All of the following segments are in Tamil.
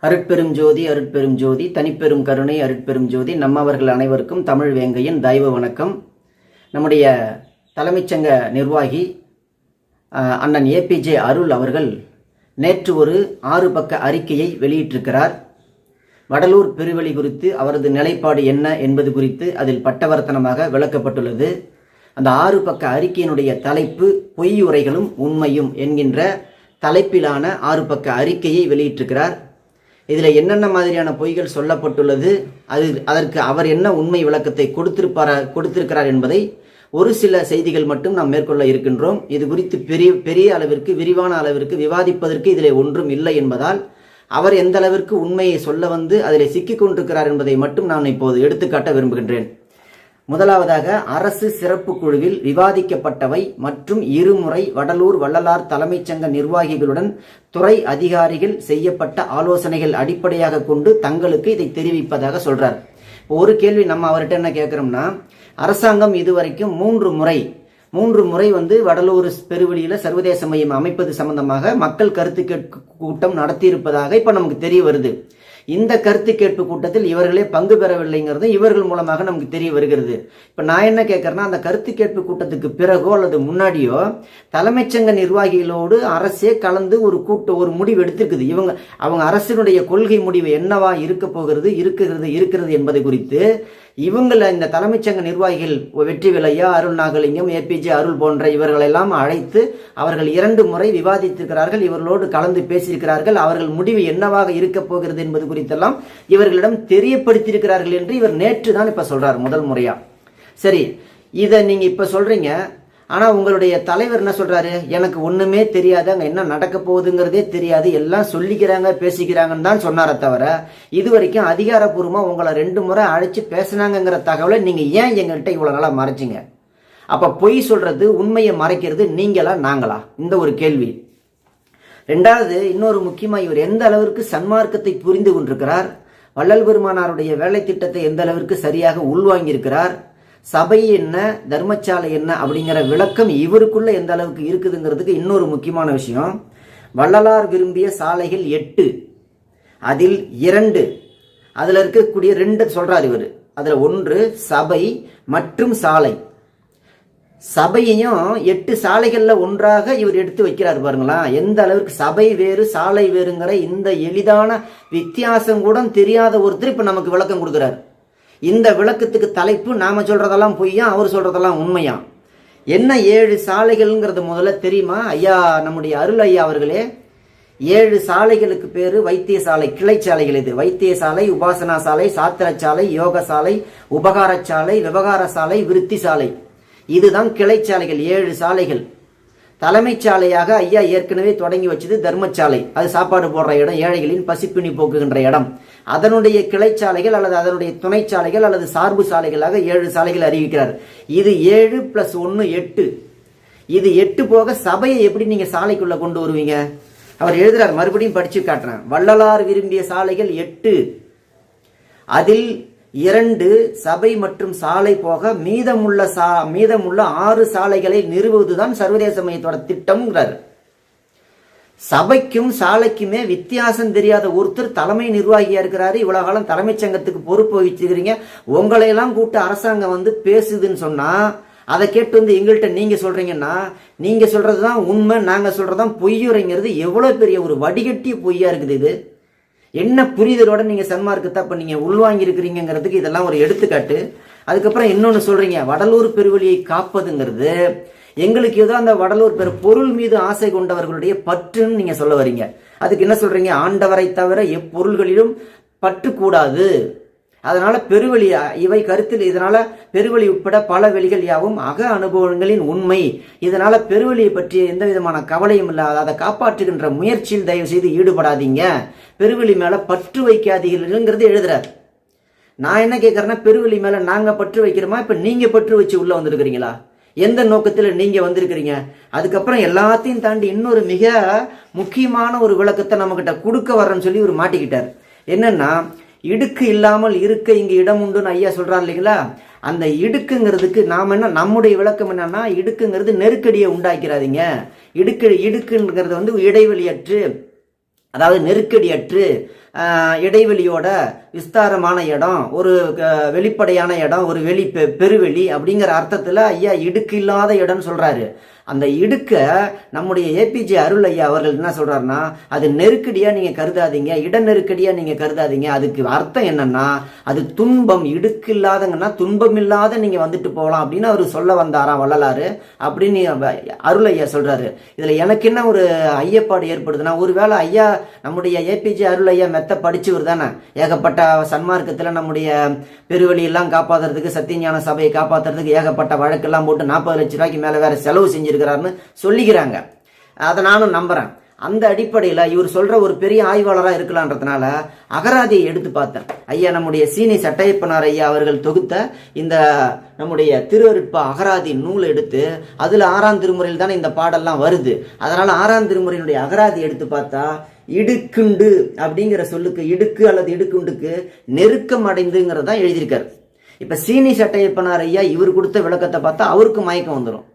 அருட்பெரும் ஜோதி அருட்பெரும் ஜோதி தனிப்பெரும் கருணை அருட்பெரும் ஜோதி நம்மவர்கள் அனைவருக்கும் தமிழ் வேங்கையின் தெய்வ வணக்கம். நம்முடைய தலைமைச்சங்க நிர்வாகி அண்ணன் ஏபிஜே அருள் அவர்கள் நேற்று ஒரு 6 பக்க அறிக்கையை வெளியிட்டிருக்கிறார். வடலூர் பெருவெளி குறித்து அவரது நிலைப்பாடு என்ன என்பது குறித்து அதில் பட்டவர்த்தனமாக விளக்கப்பட்டுள்ளது. அந்த 6 பக்க அறிக்கையினுடைய தலைப்பு பொய்யுரைகளும் உண்மையும் என்கின்ற தலைப்பிலான 6 பக்க அறிக்கையை வெளியிட்டிருக்கிறார். இதில் என்னென்ன மாதிரியான பொய்கள் சொல்லப்பட்டுள்ளது, அதற்கு அவர் என்ன உண்மை விளக்கத்தை கொடுத்திருக்கிறார் என்பதை ஒரு சில செய்திகள் மட்டும் நாம் மேற்கொள்ள இருக்கின்றோம். இது குறித்து பெரிய அளவிற்கு விரிவான அளவிற்கு விவாதிப்பதற்கு இதில் ஒன்றும் இல்லை என்பதால் அவர் எந்த அளவிற்கு உண்மையை சொல்ல வந்து அதில் சிக்கிக் கொண்டிருக்கிறார் என்பதை மட்டும் நான் இப்போது எடுத்துக்காட்ட விரும்புகின்றேன். முதலாவதாக, அரசு சிறப்பு குழுவில் விவாதிக்கப்பட்டவை மற்றும் இருமுறை வடலூர் வள்ளலார் தலைமைச் சங்க நிர்வாகிகளுடன் துறை அதிகாரிகள் செய்யப்பட்ட ஆலோசனைகள் அடிப்படையாக கொண்டு தங்களுக்கு இதை தெரிவிப்பதாக சொல்றார். ஒரு கேள்வி நம்ம அவர்கிட்ட என்ன கேட்கிறோம்னா, அரசாங்கம் இதுவரைக்கும் 3 முறை வடலூர் பெருவெளியில சர்வதேச மையம் அமைப்பது சம்பந்தமாக மக்கள் கருத்து கேட்பு கூட்டம் நடத்தியிருப்பதாக இப்ப நமக்கு தெரிய வருது. இந்த கருத்து கேட்பு கூட்டத்தில் இவர்களே பங்கு பெறவில்லைங்கிறது இவர்கள் மூலமாக நமக்கு தெரிய வருகிறது. இப்ப நான் என்ன கேட்கறேன்னா, அந்த கருத்து கேட்பு கூட்டத்துக்கு பிறகோ அல்லது முன்னாடியோ தலைமைச்சங்க நிர்வாகிகளோடு அரசே கலந்து ஒரு முடிவு எடுத்திருக்குது. அவங்க அரசினுடைய கொள்கை முடிவு என்னவா இருக்கிறது என்பதை குறித்து இந்த தலைமைச்சங்க நிர்வாகிகள் வெற்றி விலையா, அருள் நாகலிங்கம், ஏபிஜே அருள் போன்ற இவர்களெல்லாம் அழைத்து அவர்கள் 2 முறை விவாதித்திருக்கிறார்கள். இவர்களோடு கலந்து பேசியிருக்கிறார்கள். அவர்கள் முடிவு என்னவாக இருக்க போகிறது என்பது குறித்தெல்லாம் இவர்களிடம் தெரியப்படுத்தியிருக்கிறார்கள் என்று இவர் நேற்று தான் இப்ப சொல்றார், முதல் முறையா. சரி, இதை நீங்க இப்ப சொல்றீங்க. ஆனா உங்களுடைய தலைவர் என்ன சொல்றாரு, எனக்கு ஒண்ணுமே தெரியாது, அங்க என்ன நடக்க போகுதுங்கிறதே தெரியாது, எல்லாம் சொல்லிக்கிறாங்க பேசிக்கிறாங்கன்னு தான் சொன்னார தவிர இதுவரைக்கும் அதிகாரப்பூர்வமா உங்களை 2 முறை அழைச்சு பேசினாங்கிற தகவலை நீங்க ஏன் எங்கள்கிட்ட இவ்வளவு நாளா மறைச்சிங்க? அப்ப பொய் சொல்றது, உண்மையை மறைக்கிறது நீங்களா நாங்களா? இந்த ஒரு கேள்வி. 2வது, இன்னொரு முக்கியமா, இவர் எந்த அளவிற்கு சன்மார்க்கத்தை புரிந்து கொண்டிருக்கிறார், வள்ளல் பெருமானாருடைய வேலை திட்டத்தை எந்த அளவிற்கு சரியாக உள்வாங்கியிருக்கிறார், சபை என்ன தர்மசாலை என்ன அப்படிங்கிற விளக்கம் இவருக்குள்ள எந்த அளவுக்கு இருக்குதுங்கிறதுக்கு இன்னொரு முக்கியமான விஷயம். வள்ளலார் விரும்பிய சாலைகள் 8, அதில் 2, அதுல இருக்கக்கூடிய 2 சொல்றார் இவர். அதுல 1 சபை மற்றும் சாலை. சபையையும் 8 சாலைகள்ல ஒன்றாக இவர் எடுத்து வைக்கிறார். பாருங்களா, எந்த அளவுக்கு சபை வேறு சாலை வேறுங்கிற இந்த எளிதான வித்தியாசம் கூட தெரியாத ஒருத்தர் இப்ப நமக்கு விளக்கம் கொடுக்கிறார். இந்த விளக்கத்துக்கு தலைப்பு நாம சொல்றதெல்லாம் பொய்யா, அவர் சொல்றதெல்லாம் உண்மையா? என்ன 7 சாலைகள்ங்கிறது முதல்ல தெரியுமா ஐயா? நம்முடைய அருள் ஐயா அவர்களே, 7 சாலைகளுக்கு பேரு வைத்தியசாலை, கிளை சாலைகள். இது வைத்தியசாலை, உபாசனா சாலை, சாத்திர சாலை, யோக சாலை, உபகார சாலை, விவகார சாலை, விருத்தி சாலை. இதுதான் கிளை சாலைகள், 7 சாலைகள். தலைமைச் சாலையாக ஐயா ஏற்கனவே தொடங்கி வச்சது தர்மசாலை. அது சாப்பாடு போடுற இடம், ஏழைகளின் பசிப்பினி போக்குகின்ற இடம். அதனுடைய கிளை சாலைகள் அல்லது அதனுடைய துணை சாலைகள் அல்லது சார்பு சாலைகளாக 7 சாலைகள் அறிவிக்கிறார். இது 7 + 1 8. இது 8 போக சபையை எப்படி நீங்க சாலைக்குள்ள கொண்டு வருவீங்க? அவர் எழுதுறார், மறுபடியும் படிச்சு காட்டுறேன். வள்ளலார் விரும்பிய சாலைகள் 8, அதில் 2 சபை மற்றும் சாலை போக மீதமுள்ள 6 சாலைகளை நிறுவுவதுதான் சர்வதேச மையத்தோட திட்டம்ங்கிறார். சபைக்கும் சாலைக்குமே வித்தியாசம் தெரியாத ஒருத்தர் தலைமை நிர்வாகியா இருக்கிறாரு. இவ்வளவு காலம் தலைமைச் சங்கத்துக்கு பொறுப்பு வச்சுக்கிறீங்க. உங்களை எல்லாம் கூப்பிட்டு அரசாங்கம் பேசுதுன்னு சொன்னா அதை கேட்டு எங்கள்கிட்ட நீங்க சொல்றீங்கன்னா, நீங்க சொல்றதுதான் உண்மை, நாங்க சொல்றதுதான் பொய்யுரைங்கிறது எவ்வளவு பெரிய ஒரு வடிகட்டிய பொய்யா இருக்குது. இது என்ன புரிதலோட நீங்க சன்மார்க்கத்தை அப்ப நீங்க உள்வாங்கி இருக்கிறீங்கிறதுக்கு இதெல்லாம் ஒரு எடுத்துக்காட்டு. அதுக்கப்புறம் இன்னொன்னு சொல்றீங்க, வடலூர் பெருவெளியை காப்பதுங்கிறது எங்களுக்கு ஏதோ அந்த வடலூர் பொருள் மீது ஆசை கொண்டவர்களுடைய பற்றுன்னு நீங்க சொல்ல வரீங்க. அதுக்கு என்ன சொல்றீங்க, ஆண்டவரை தவிர எப்பொருள்களிலும் பற்று கூடாது, அதனால பெருவெளி இவை கருத்தில், இதனால பெருவெளி உட்பட பல வெளிகள் யாவும் அக அனுபவங்களின் உண்மை, இதனால பெருவெளியை பற்றிய எந்த விதமான கவலையும் இல்லாத அதை காப்பாற்றுகின்ற முயற்சியில் தயவு செய்து ஈடுபடாதீங்க, பெருவெளி மேல பற்று வைக்காதீங்கிறது எழுதுறார். நான் என்ன கேட்கறேன்னா, பெருவெளி மேல நாங்க பற்று வைக்கிறோமா, இப்ப நீங்க பற்று வச்சு உள்ள வந்திருக்கிறீங்களா? எந்த நோக்கத்துல நீங்க வந்திருக்கிறீங்க? அதுக்கப்புறம் எல்லாத்தையும் தாண்டி இன்னொரு மிக முக்கியமான ஒரு விளக்கத்தை நம்ம கிட்ட கொடுக்க வர்றேன்னு சொல்லி ஒரு மாட்டிக்கிட்டார். என்னன்னா, இடுக்கு இல்லாமல் இருக்க இங்க இடம் உண்டுன்னு ஐயா சொல்றாரு இல்லைங்களா? அந்த இடுக்குங்கிறதுக்கு நாம என்ன, நம்முடைய விளக்கம் என்னன்னா, இடுக்குங்கிறது நெருக்கடியை உண்டாக்கிறாதீங்க. இடுக்குங்கிறது இடைவெளியற்று, அதாவது நெருக்கடியற்று இடைவெளியோட விஸ்தாரமான இடம், ஒரு வெளிப்படையான இடம், ஒரு பெருவெளி அப்படிங்கிற அர்த்தத்தில் ஐயா இடுக்கு இல்லாத இடம்னு சொல்றாரு. அந்த இடுக்க நம்முடைய ஏபிஜே அருள் ஐயா அவர்கள் என்ன சொல்றாருன்னா, அது நெருக்கடியா நீங்க கருதாதீங்க, இட நெருக்கடியா நீங்க கருதாதீங்க. அதுக்கு அர்த்தம் என்னன்னா, அது துன்பம், இடுக்கு இல்லாதங்கன்னா துன்பம் இல்லாத நீங்க வந்துட்டு போகலாம் அப்படின்னு அவர் சொல்ல வந்தாராம் வள்ளலாறு அப்படின்னு அருள் ஐயா சொல்றாரு. இதுல எனக்கு என்ன ஒரு ஐயப்பாடு ஏற்படுதுன்னா, ஒருவேளை ஐயா நம்முடைய ஏபிஜே அருள் ஐயா மெத்த படிச்சவர் தானே, ஏகப்பட்ட சன்மார்க்கத்துல நம்முடைய பெருவெளியெல்லாம் காப்பாத்துறதுக்கு, சத்தியஞான சபையை காப்பாத்துறதுக்கு ஏகப்பட்ட வழக்கெல்லாம் போட்டு 40 லட்சம் ரூபாய்க்கு மேல வேற செலவு செஞ்சிருக்கிறாருன்னு சொல்லிக்கிறாங்க. அதை நானும் நம்புறேன். அந்த அடிப்படையில் இவர் சொல்ற ஒரு பெரிய ஆய்வாளராக இருக்கலான்றதுனால அகராதியை எடுத்து பார்த்தேன். ஐயா நம்முடைய சீனி சட்டையப்பனார் ஐயா அவர்கள் தொகுத்த இந்த நம்முடைய திருவருட்பா அகராதி நூல் எடுத்து அதுல 6ஆம் திருமுறையில் தானே இந்த பாடெல்லாம் வருது. அதனால 6ஆம் திருமுறையினுடைய அகராதி எடுத்து பார்த்தா, இடுக்குண்டு அப்படிங்கிற சொல்லுக்கு, இடுக்கு அல்லது இடுக்குண்டுக்கு நெருக்கம் அடைந்துங்கிறதான் எழுதியிருக்காரு. இப்ப சீனி சட்டையப்பனார் ஐயா இவர் கொடுத்த விளக்கத்தை பார்த்தா அவருக்கு மயக்கம் வந்துடும்.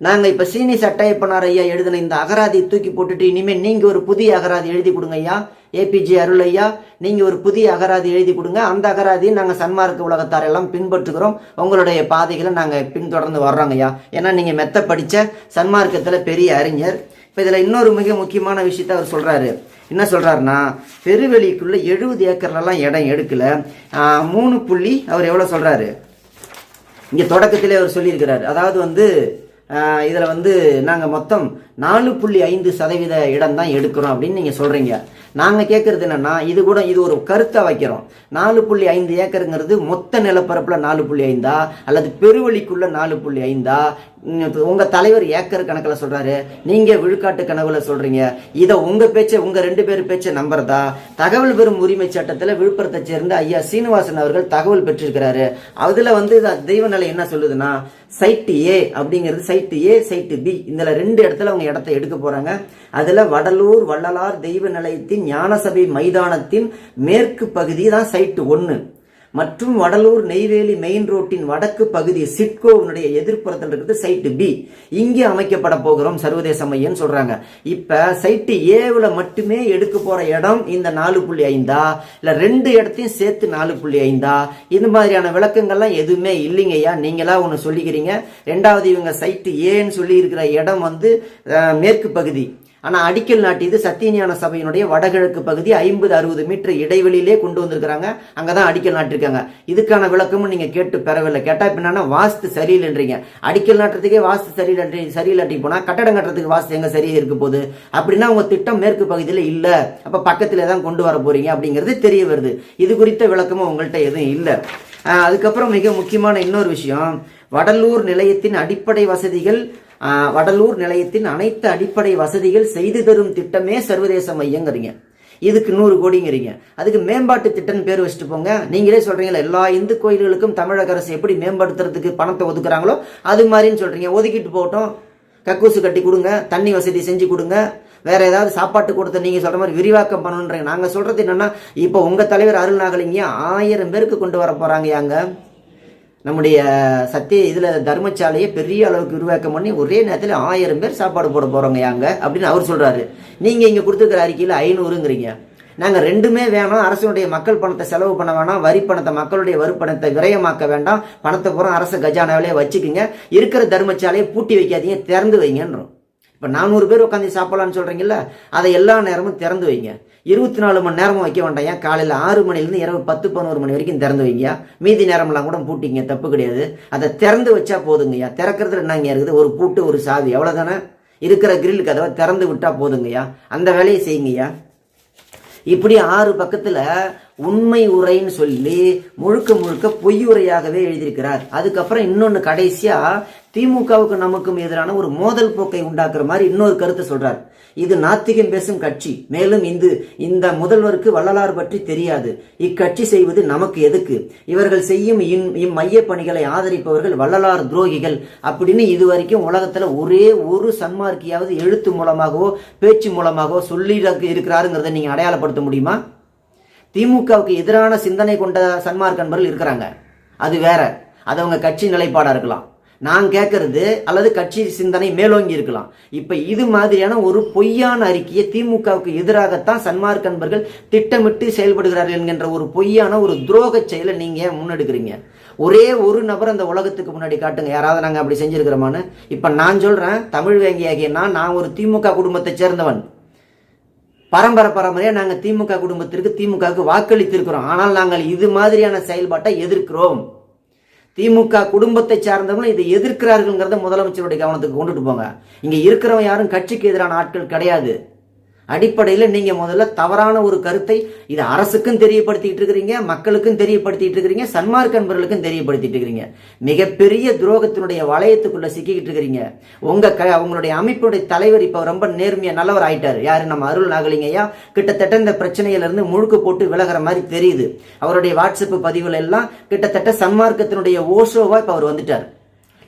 நாங்க இப்ப சீனி சட்டையப்பனார் ஐயா எழுதின இந்த அகராதி தூக்கி போட்டுட்டு இனிமேல் நீங்க ஒரு புதிய அகராதி எழுதி கொடுங்க ஐயா, ஏபிஜே அருள் ஐயா நீங்க ஒரு புதிய அகராதி எழுதி கொடுங்க, அந்த அகராதியை நாங்க சன்மார்க்க உலகத்தார் எல்லாம் பின்பற்றுகிறோம், உங்களுடைய பாதைகளை நாங்க பின்தொடர்ந்து வர்றோங்க ஐயா. ஏன்னா நீங்க மெத்த படிச்ச சன்மார்க்கத்துல பெரிய அறிஞர். இப்ப இதுல இன்னொரு மிக முக்கியமான விஷயத்த அவர் சொல்றாரு. என்ன சொல்றாருன்னா, பெருவெளிக்குள்ள 70 ஏக்கர்லாம் இடம் எடுக்கல, 3 அவர் எவ்வளவு சொல்றாரு இங்க தொடக்கத்திலே அவர் சொல்லியிருக்கிறாரு. அதாவது இதுல நாங்க மொத்தம் 4.5% இடம் தான் எடுக்கிறோம் அப்படின்னு நீங்க சொல்றீங்க. நாங்க கேட்கறது என்னன்னா, இது ஒரு கருத்தை வைக்கிறோம். 4.5 ஏக்கருங்கிறது மொத்த நிலப்பரப்புல 4.5 அல்லது பெருவெளிக்குள்ள 4.5? உங்க தலைவர் ஏக்கர் கணக்கில் சொல்றாரு, நீங்க விழுக்காட்டு கணக்குல சொல்றீங்க. இதை உங்க பேச்ச, உங்க 2 பேர் பேச்ச நம்புறதா? தகவல் பெறும் உரிமை சட்டத்துல விழுப்புரத்தை சேர்ந்த ஐயா சீனிவாசன் அவர்கள் தகவல் பெற்றிருக்கிறாரு. அதுல தெய்வநிலை என்ன சொல்லுதுன்னா, சைட்டு ஏ அப்படிங்கிறது சைட்டு ஏ, சைட்டு பி, இந்த 2 இடத்துல அவங்க இடத்தை எடுக்க போறாங்க. அதுல வடலூர் வள்ளலார் தெய்வ நிலையத்தின் ஞானசபை மைதானத்தின் மேற்கு பகுதி தான் சைட்டு 1 மற்றும் வடலூர் நெய்வேலி மெயின் ரோட்டின் வடக்கு பகுதி சிட்கோவினுடைய எதிர்ப்புறத்தில் இருக்கிறது சைட்டு பி. இங்கே அமைக்கப்பட போகிறோம் சர்வதேச மையம் சொல்றாங்க. இப்ப சைட்டு ஏவுல மட்டுமே எடுக்க போற இடம் இந்த 4.5 இல்ல 2 இடத்தையும் சேர்த்து 4.5? இந்த மாதிரியான விளக்கங்கள்லாம் எதுவுமே இல்லைங்கய்யா, நீங்களா ஒண்ணு சொல்லிக்கிறீங்க. 2வது இவங்க சைட்டு ஏன்னு சொல்லி இருக்கிற இடம் மேற்கு பகுதி, ஆனா அடிக்கல் நாட்டியது சத்தியஞான சபையினுடைய வடகிழக்கு பகுதி 50-60 மீட்டர் இடைவெளியிலே கொண்டு வந்திருக்கிறாங்க. அங்கதான் அடிக்கல் நாட்டிருக்காங்க. இதுக்கான விளக்கமும் நீங்க கேட்டு பெறவில்லை. கேட்டா என்னன்னா, வாஸ்து சரியில்லைன்றீங்க. அடிக்கல் நாட்டுறதுக்கே வாஸ்து சரியில்லாட்டி போனா கட்டடம் கட்டுறதுக்கு வாஸ்து எங்க சரியா இருக்க போகுது? அப்படின்னா உங்க திட்டம் மேற்கு பகுதியில இல்ல, அப்ப பக்கத்துல தான் கொண்டு வர போறீங்க அப்படிங்கிறது தெரிய வருது. இது குறித்த விளக்கமும் உங்கள்கிட்ட எதுவும் இல்லை. அதுக்கப்புறம் மிக முக்கியமான இன்னொரு விஷயம், வடலூர் நிலையத்தின் அடிப்படை வசதிகள், வடலூர் நிலையத்தின் அனைத்து அடிப்படை வசதிகள் செய்து தரும் திட்டமே சர்வதேச மையங்கிறீங்க. இதுக்கு 100 கோடிங்கிறீங்க. அதுக்கு மேம்பாட்டு திட்டம் பேர் வச்சுட்டு போங்க. நீங்களே சொல்றீங்களா, எல்லா இந்து கோயில்களுக்கும் தமிழக அரசு எப்படி மேம்படுத்துறதுக்கு பணத்தை ஒதுக்குறாங்களோ அது மாதிரின்னு சொல்றீங்க. ஒதுக்கிட்டு போகட்டும், கக்கூசு கட்டி கொடுங்க, தண்ணி வசதி செஞ்சு கொடுங்க, வேற ஏதாவது சாப்பாட்டு கொடுத்த நீங்க சொல்ற மாதிரி விரிவாக்கம் பண்ணணுன்றீங்க. நாங்க சொல்றது என்னன்னா, இப்போ உங்க தலைவர் அருள் நாகலிங்க 1000 பேருக்கு கொண்டு வர போறாங்க. நம்முடைய தர்மசாலையை பெரிய அளவுக்கு விரிவாக்கம் பண்ணி ஒரே நேரத்தில் 1000 பேர் சாப்பாடு போட போறோங்க அப்படின்னு அவர் சொல்றாரு. நீங்க இங்க கொடுத்துருக்கிற அறிக்கையில் 500ங்கிறீங்க. நாங்க 2மே வேணும், அரசுடைய மக்கள் பணத்தை செலவு பண்ண வேணாம், வரி பணத்தை, மக்களுடைய வரி பணத்தை விரயமாக்க வேண்டாம், பணத்தை பூரா அரசு கஜானாவிலே வச்சுக்குங்க, இருக்கிற தர்மசாலையை பூட்டி வைக்காதீங்க, திறந்து வைங்கன்றோம். இப்ப 400 பேர் உட்காந்து சாப்பிடலாம்னு சொல்றீங்கல்ல, அதை எல்லா நேரமும் திறந்து வைங்க. 24 மணி நேரமும் வைக்க வேண்டாம். காலையில் 6 மணிலிருந்து இரவு 10-11 மணி வரைக்கும் திறந்து வைங்க. மீதி நேரம்லாம் கூட பூட்டிங்க, தப்பு கிடையாது. அதை திறந்து வச்சா போதுங்கய்யா. திறக்கிறதுல என்னங்க இருக்குது? ஒரு பூட்டு, ஒரு சாவி, எவ்வளவுதானே. இருக்கிற கிரில் கதவை திறந்து விட்டா போதுங்கய்யா. அந்த வேலையை செய்யுங்கய்யா. இப்படி 6 பக்கத்துல உண்மை உரைன்னு சொல்லி முழுக்க முழுக்க பொய் உரையாகவே எழுதியிருக்கிறார். அதுக்கப்புறம் இன்னொன்னு கடைசியா திமுகவுக்கு நமக்கும் எதிரான ஒரு மோதல் போக்கை உண்டாக்குற மாதிரி இன்னொரு கருத்தை சொல்றார். இது நாத்திகம் பேசும் கட்சி. மேலும் இந்த முதல்வருக்கு வள்ளலார் பற்றி தெரியாது. இக்கட்சி செய்வது நமக்கு எதுக்கு? இவர்கள் செய்யும் இம்மைய பணிகளை ஆதரிப்பவர்கள் வள்ளலார் துரோகிகள் அப்படின்னு இதுவரைக்கும் உலகத்துல ஒரே ஒரு சன்மார்க்கியாவது எழுத்து மூலமாகவோ பேச்சு மூலமாகவோ சொல்லி இருக்கிறாருங்கிறத நீங்க அடையாளப்படுத்த முடியுமா? திமுகவுக்கு எதிரான சிந்தனை கொண்ட சன்மார்க்க நண்பர்கள் இருக்கிறாங்க, அது வேற, அது அவங்க கட்சி நிலைப்பாடா இருக்கலாம். நான் கேட்கறது அல்லது கட்சி சிந்தனை மேலோங்கி இருக்கலாம். இப்ப இது மாதிரியான ஒரு பொய்யான அறிக்கையை திமுகவுக்கு எதிராகத்தான் சன்மார்க்க அன்பர்கள் திட்டமிட்டு செயல்படுகிறார்கள் என்கின்ற ஒரு பொய்யான ஒரு துரோக செயலை நீங்க முன்னெடுக்கிறீங்க. ஒரே ஒரு நபர் அந்த உலகத்துக்கு முன்னாடி காட்டுங்க, யாராவது நாங்க அப்படி செஞ்சிருக்கிறோமான்னு. இப்ப நான் சொல்றேன், தமிழ் வேங்கியாகிய நான் ஒரு திமுக குடும்பத்தை சேர்ந்தவன். பரம்பரையா நாங்க திமுக குடும்பத்திற்கு திமுகவுக்கு வாக்களித்திருக்கிறோம். ஆனால் நாங்கள் இது மாதிரியான செயல்பாட்டை எதிர்க்கிறோம். திமுக குடும்பத்தை சார்ந்தவங்க இதை எதிர்க்கிறார்கள்ங்கிறத முதலமைச்சருடைய கவனத்துக்கு கொண்டுட்டு போங்க. இங்க இருக்கிறவங்க யாரும் கட்சிக்கு எதிரான ஆட்கள் கிடையாது. அடிப்படையில் நீங்க முதல்ல தவறான ஒரு கருத்தை இது அரசுக்கும் தெரியப்படுத்திட்டு இருக்கிறீங்க, மக்களுக்கும் தெரியப்படுத்திட்டு இருக்கிறீங்க, சன்மார்க்க அன்பர்களுக்கும் தெரியப்படுத்திட்டு இருக்கிறீங்க. மிகப்பெரிய துரோகத்தினுடைய வளையத்துக்குள்ள சிக்கிக்கிட்டு இருக்கிறீங்க. உங்களுடைய அமைப்புடைய தலைவர் இப்ப ரொம்ப நேர்மையா நல்லவர் ஆயிட்டாரு. யாரு? நம்ம அருள் நாகலிங்கய்யா. கிட்டத்தட்ட இந்த பிரச்சனையில இருந்து முழுக்க போட்டு விலகிற மாதிரி தெரியுது. அவருடைய வாட்ஸ்அப் பதிவுல எல்லாம் கிட்டத்தட்ட சன்மார்க்கத்தினுடைய ஓஷோவா இப்ப அவர் வந்துட்டார்.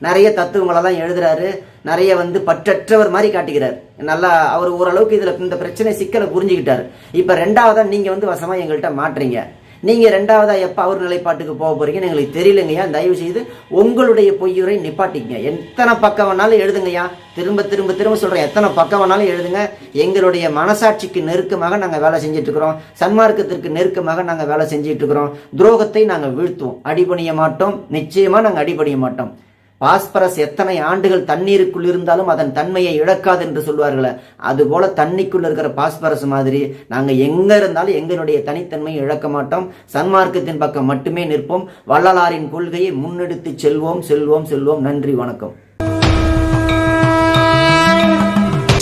நிறைய தத்துவங்களெல்லாம் எழுதுறாரு, நிறைய பற்றற்றவர் மாதிரி காட்டுகிறார். நல்லா அவர் ஓரளவுக்கு இதுல இந்த பிரச்சனை சிக்கலை புரிஞ்சுக்கிட்டாரு. இப்ப ரெண்டாவதா நீங்க வசமா எங்கள்கிட்ட மாட்டுறீங்க. நீங்க ரெண்டாவதா எப்ப அவர் நிலைப்பாட்டுக்கு போக போறீங்கன்னு எங்களுக்கு தெரியலங்கய்யா. தயவு செய்து உங்களுடைய பொய்யுரை நிப்பாட்டிக்கங்க. எத்தனை பக்கம் வேணாலும் எழுதுங்கய்யா. திரும்ப திரும்ப திரும்ப சொல்றேன், எத்தனை பக்கம் வேணாலும் எழுதுங்க. எங்களுடைய மனசாட்சிக்கு நெருக்கமாக நாங்க வேலை செஞ்சுட்டு இருக்கிறோம். சன்மார்க்கத்திற்கு நெருக்கமாக நாங்க வேலை செஞ்சுட்டு இருக்கிறோம். துரோகத்தை நாங்க வீழ்த்துவோம். அடிபணிய மாட்டோம். நிச்சயமா நாங்க அடிபணிய மாட்டோம். பாஸ்பரஸ் எத்தனை ஆண்டுகள் தண்ணீருக்குள் இருந்தாலும் அதன் தன்மையை இழக்காது என்று சொல்வார்களே, அதுபோல தண்ணிக்குள்ள இருக்கிற பாஸ்பரஸ் மாதிரி நாங்க எங்க இருந்தாலும் எங்களுடைய தனித்தன்மையை இழக்க மாட்டோம். சன்மார்க்கத்தின் பக்கம் மட்டுமே நிற்போம். வள்ளலாரின் கொள்கையை முன்னெடுத்து செல்வோம் செல்வோம் செல்வோம். நன்றி, வணக்கம்.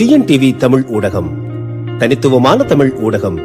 டிஎன்டிவி தமிழ் ஊடகம், தனித்துவமான தமிழ் ஊடகம்.